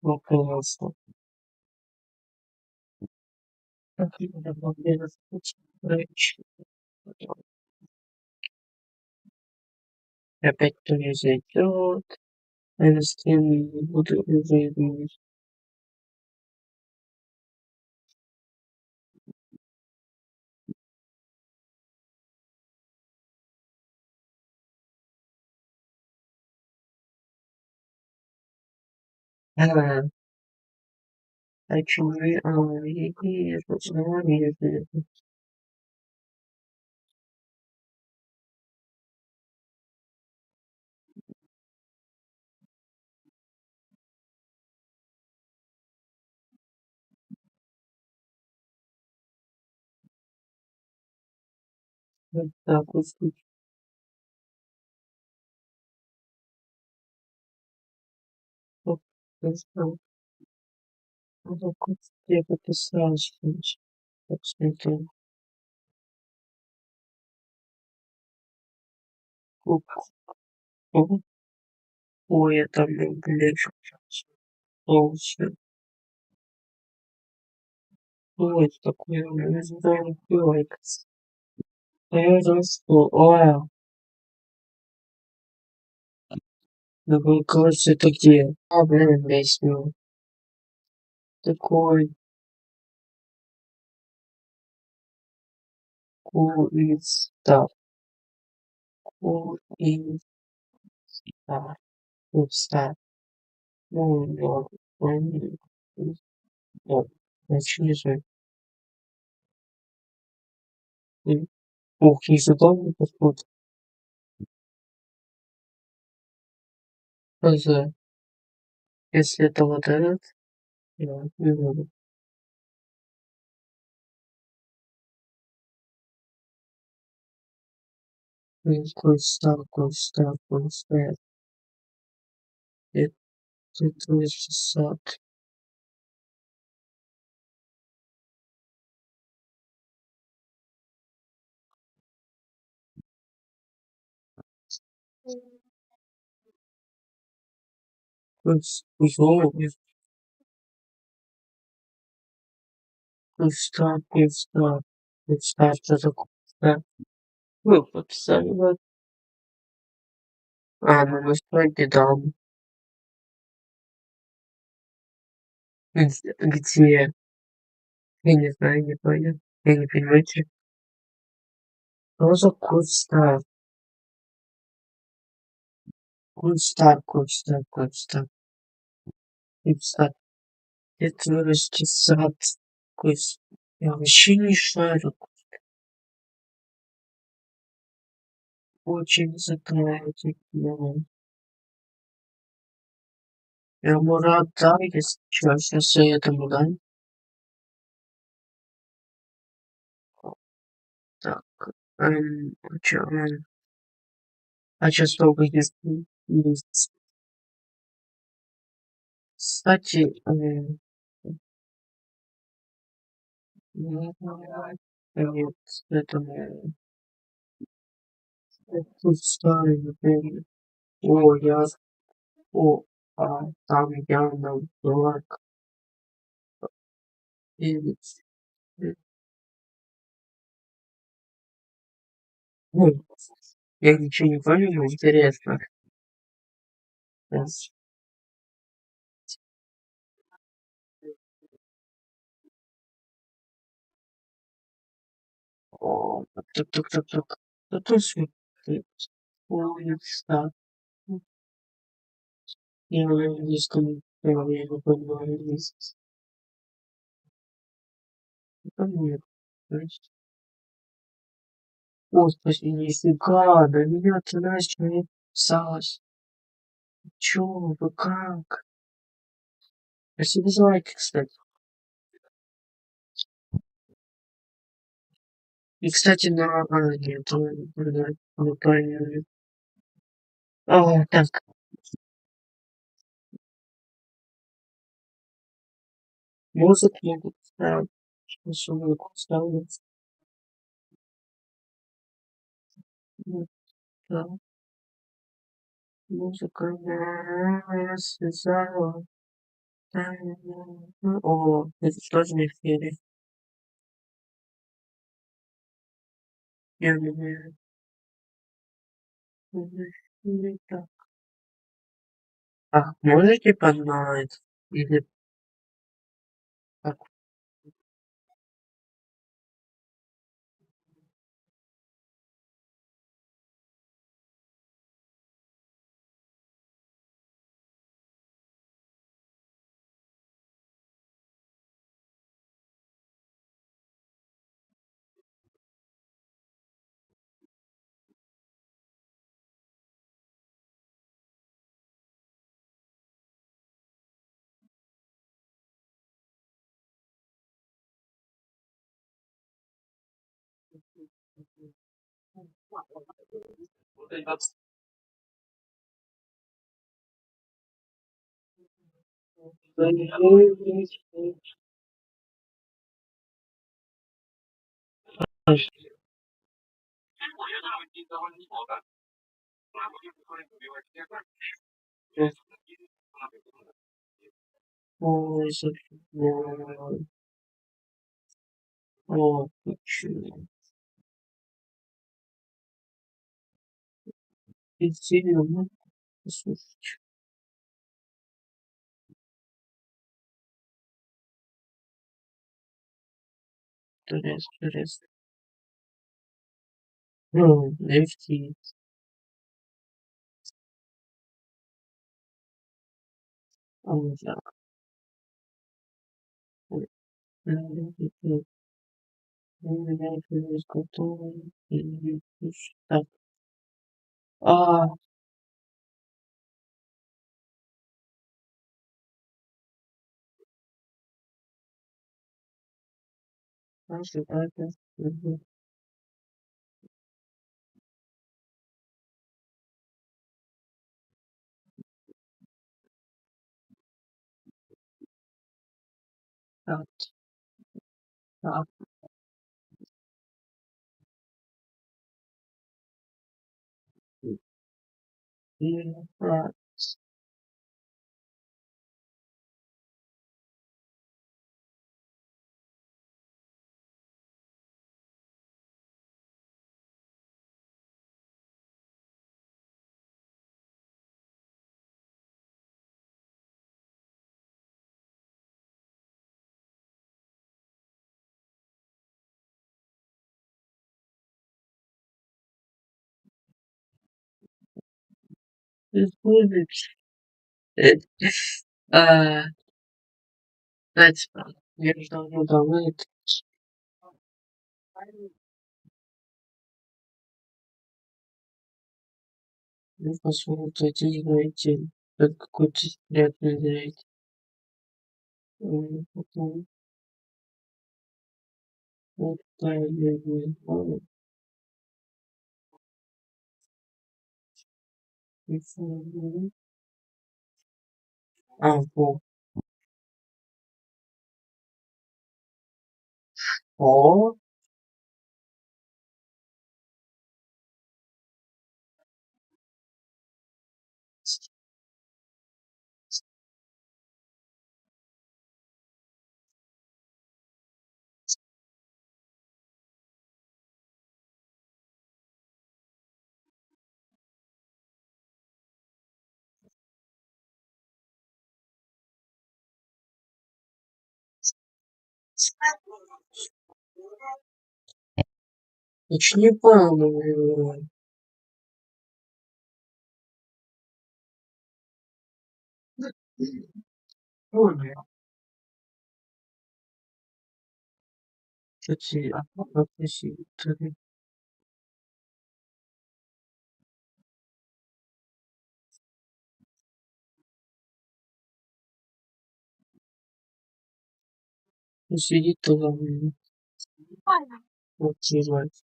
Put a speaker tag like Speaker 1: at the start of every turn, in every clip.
Speaker 1: Наконец-то. Афина, победа встречи. Опять кто не зайдет. А я с кем не буду заебись. А, а чужие, и снова вижу. Вот так вот случилось. Я знал, вот я пописал что-нибудь. Так смотрю. Ой, я там, блядь, полностью. Ой, это такое, я не знаю, лайк. А я расту. Ой, ну, кажется, это где? А, блин, песню. Такой курица. Курица. Курица. Ну, ну, начни же. Ух, не задал подход. Если это вот этот, я не буду. Курица. Это 360. Курица, что такое? Вы подписали, вот. А, ну настройки дам. Где? Я не знаю, не понял. Я не понимаю, что. Что за курстав? Курстав. Курстав. Это вырасти сад. Курс. Я вообще не шарю. Очень закрывает. Я Мурат, да, если что, сейчас я этому дам. Так, чё, а чё столько есть? Кстати, нет, это тут старый, например. О, я, о, там явно дурак. И, ну, я ничего не понял, но интересно. Сейчас. О, тук. Тут улица. Я на английском говорю, я не понимаю английский. Там нет. Значит, господи, нифига, на меня ты знаешь, что не писалось. Чё, вы как? Спасибо за лайки, кстати. И, кстати, нет, ну, правильно. Так, музыку могу ставить. Сейчас музыку ставлю. Ну, да, музыка меня связала. О, это тоже не фери. Я люблю. Или так. А можете поднять? Или как? Ой, София. О, почему? И серьезно, послушайте. Интересно. Ну, лефти. А вот так. Ой, готовы. Так. А, наши это. Так, так. И, так. Исходит. Э, а, Кстати, я же давно давно ну, посмотрим, эти знаете, это какой-то секретный, знаете. Потом, вот, да, я не знаю. И всё, во. О, я чё не понял, Оля, кстати, попроси, сидит туда, вот, читать.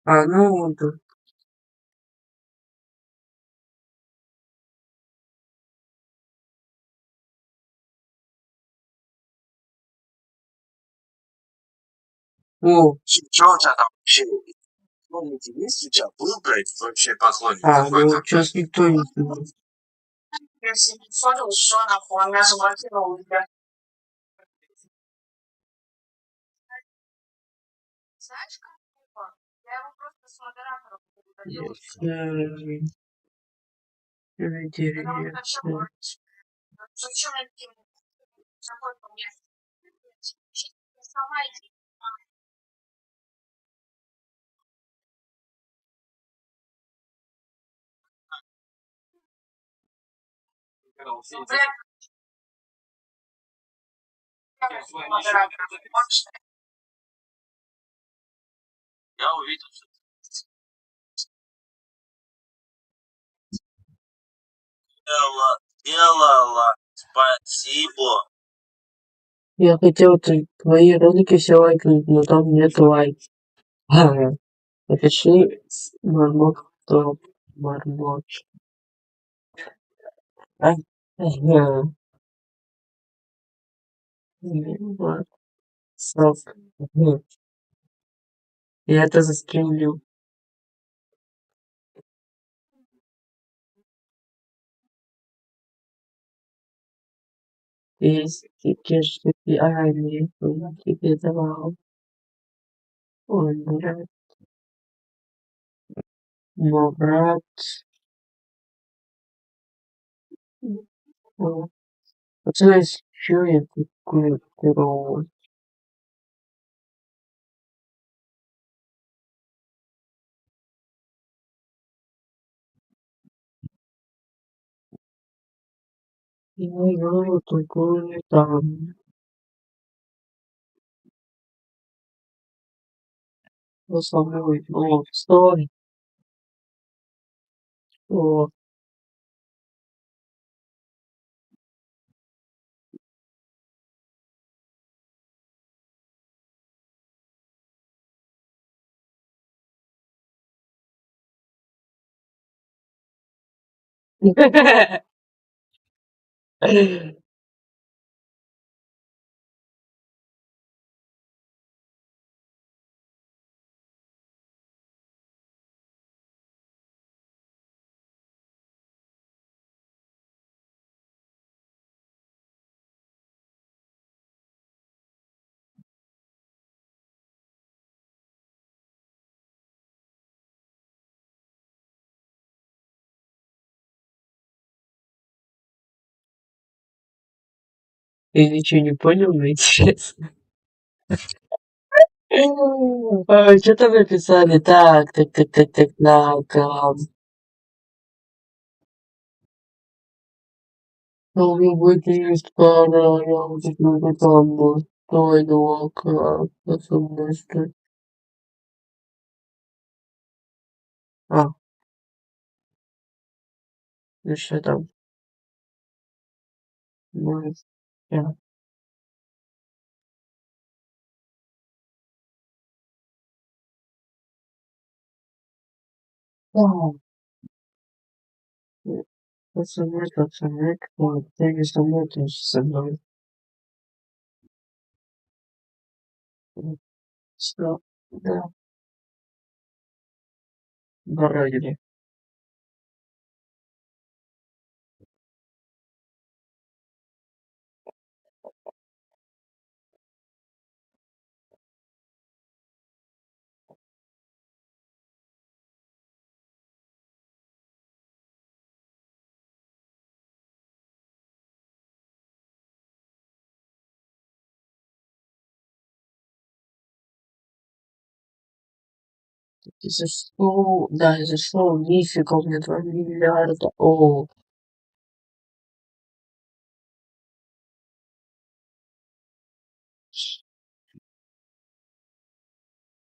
Speaker 1: Ну, вот, О, что у тебя там вообще? Поклонники есть у тебя? Выбрать вообще поклонник? А, ну сейчас никто не знает. Я себе фото, что нахуй, она заблокировала тебя. Знаешь, как тупо? Я его просто с модератором удалила. Интересно. Зачем я таким такой по мне? Сама иди. Ну, блядь, модератор. Я увидел, что делала. Спасибо. Я хотел твои ролики все лайкнуть, но там нет лайк. Ага. Напиши мармок, кто мармок. А? Ага. Сок. Ага. Я это застримлю. Есть киш реальные тебе давал. Ой, Мурат. Пацаны, что я такое делал? Я играю такое там. За собой. О, стой. О. Я ничего не понял, но интересно. Что там написали? Так. У меня будет есть пара, я уже не там стойного, как со мной что. А, еще там. Ну, я. Да, пацаны, ты не со мной, ты со мной. Что? Да, барыги. Зашел, да, зашел, нифига, у меня 2 миллиарда. О,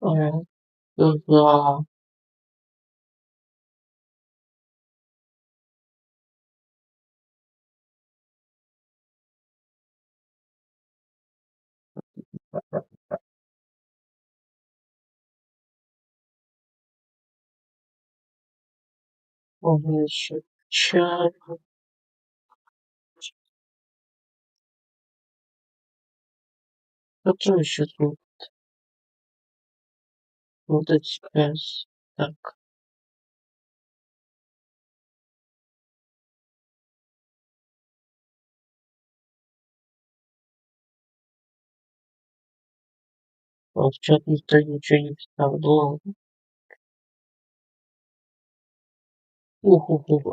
Speaker 1: а, да. Он еще чай. Кто еще тут? Вот это сейчас. Так. А в чат никто ничего не писал. Да ладно. Ух, ух, ух.